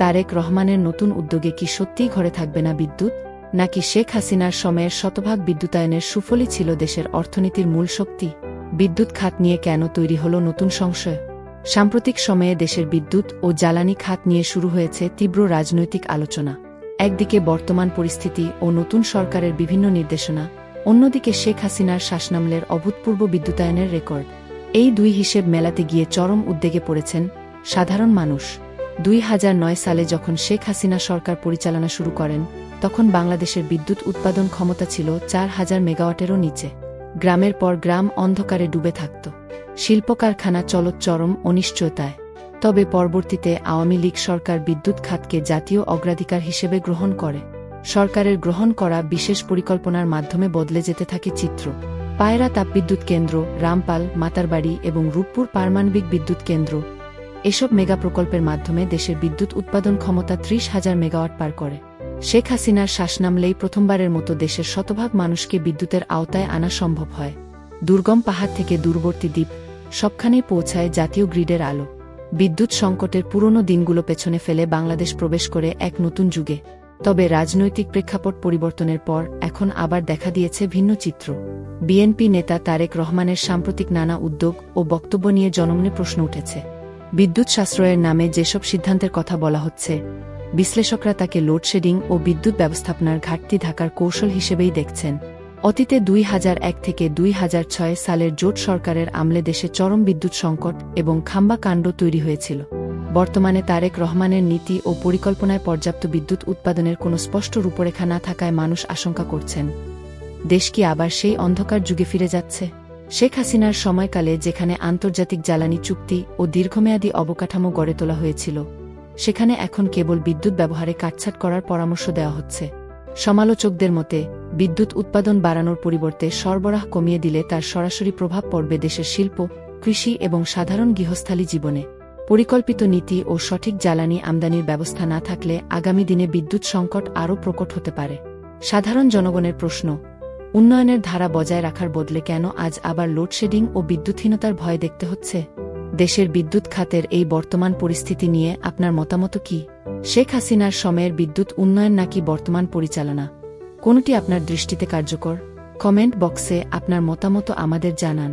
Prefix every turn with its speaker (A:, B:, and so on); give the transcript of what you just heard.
A: তারেক রহমানের নতুন উদ্যোগে কি সত্যিই ঘরে থাকবে না বিদ্যুৎ, নাকি শেখ হাসিনার সময়ের শতভাগ বিদ্যুতায়নের সুফলই ছিল দেশের অর্থনীতির মূল শক্তি? বিদ্যুৎ খাত নিয়ে কেন তৈরি হল নতুন সংশয়? সাম্প্রতিক সময়ে দেশের বিদ্যুৎ ও জ্বালানি খাত নিয়ে শুরু হয়েছে তীব্র রাজনৈতিক আলোচনা। একদিকে বর্তমান পরিস্থিতি ও নতুন সরকারের বিভিন্ন নির্দেশনা, অন্যদিকে শেখ হাসিনার শাসনামলের অভূতপূর্ব বিদ্যুতায়নের রেকর্ড। এই দুই হিসেব মেলাতে গিয়ে চরম উদ্বেগে পড়েছেন সাধারণ মানুষ। 2009 সালে যখন শেখ হাসিনা সরকার পরিচালনা শুরু করেন, তখন বাংলাদেশের বিদ্যুৎ উৎপাদন ক্ষমতা ছিল 4000 মেগাওয়াটেরও নিচে। গ্রামের পর গ্রাম অন্ধকারে ডুবে থাকত, শিল্প কারখানা চলত চরম অনিশ্চয়তায়। তবে পরবর্তীতে আওয়ামী লীগ সরকার বিদ্যুৎ খাতকে জাতীয় অগ্রাধিকার হিসেবে গ্রহণ করে। সরকারের গ্রহণ করা বিশেষ পরিকল্পনার মাধ্যমে বদলে যেতে থাকে চিত্র। পায়রা তাপবিদ্যুৎ কেন্দ্র, রামপাল, মাতারবাড়ি এবং রূপপুর পারমাণবিক বিদ্যুৎ কেন্দ্র, এসব মেগা প্রকল্পের মাধ্যমে দেশের বিদ্যুৎ উৎপাদন ক্ষমতা 30,000 মেগাওয়াট পার করে। শেখ হাসিনার শাসনামলেই প্রথমবারের মতো দেশের শতভাগ মানুষকে বিদ্যুতের আওতায় আনা সম্ভব হয়। দুর্গম পাহাড় থেকে দূরবর্তী দ্বীপ, সবখানেই পৌঁছায় জাতীয় গ্রিডের আলো। বিদ্যুৎ সংকটের পুরনো দিনগুলো পেছনে ফেলে বাংলাদেশ প্রবেশ করে এক নতুন যুগে। তবে রাজনৈতিক প্রেক্ষাপট পরিবর্তনের পর এখন আবার দেখা দিয়েছে ভিন্ন চিত্র। বিএনপি নেতা তারেক রহমানের সাম্প্রতিক নানা উদ্যোগ ও বক্তব্য নিয়ে জনমনে প্রশ্ন উঠেছে। বিদ্যুৎ সাশ্রয়ের নামে যেসব সিদ্ধান্তের কথা বলা হচ্ছে, বিশ্লেষকরা তাকে লোডশেডিং ও বিদ্যুৎ ব্যবস্থাপনার ঘাটতি ঢাকার কৌশল হিসেবেই দেখছেন। অতীতে 2001 থেকে 2006 সালের জোট সরকারের আমলে দেশে চরম বিদ্যুৎ সংকট এবং খাম্বা কাণ্ড তৈরি হয়েছিল। বর্তমানে তারেক রহমানের নীতি ও পরিকল্পনায় পর্যাপ্ত বিদ্যুৎ উৎপাদনের কোনো স্পষ্ট রূপরেখা না থাকায় মানুষ আশঙ্কা করছেন, দেশ কি আবার সেই অন্ধকার যুগে ফিরে যাচ্ছে? শেখ হাসিনার সময়কালে যেখানে আন্তর্জাতিক জ্বালানি চুক্তি ও দীর্ঘমেয়াদী অবকাঠামো গড়ে তোলা হয়েছিল, সেখানে এখন কেবল বিদ্যুৎ ব্যবহারে কাটছাঁট করার পরামর্শ দেওয়া হচ্ছে। সমালোচকদের মতে, বিদ্যুৎ উৎপাদন বাড়ানোর পরিবর্তে সরবরাহ কমিয়ে দিলে তার সরাসরি প্রভাব পড়বে দেশের শিল্প, কৃষি এবং সাধারণ গৃহস্থালী জীবনে। পরিকল্পিত নীতি ও সঠিক জ্বালানি আমদানির ব্যবস্থা না থাকলে আগামী দিনে বিদ্যুৎ সংকট আরও প্রকট হতে পারে। সাধারণ জনগণের প্রশ্ন, উন্নয়নের ধারা বজায় রাখার বদলে কেন আজ আবার লোডশেডিং ও বিদ্যুৎহীনতার ভয় দেখতে হচ্ছে? দেশের বিদ্যুৎ খাতের এই বর্তমান পরিস্থিতি নিয়ে আপনার মতামত কি? শেখ হাসিনার সময়ের বিদ্যুৎ উন্নয়ন নাকি বর্তমান পরিচালনা, কোনটি আপনার দৃষ্টিতে কার্যকর? কমেন্ট বক্সে আপনার মতামত আমাদের জানান।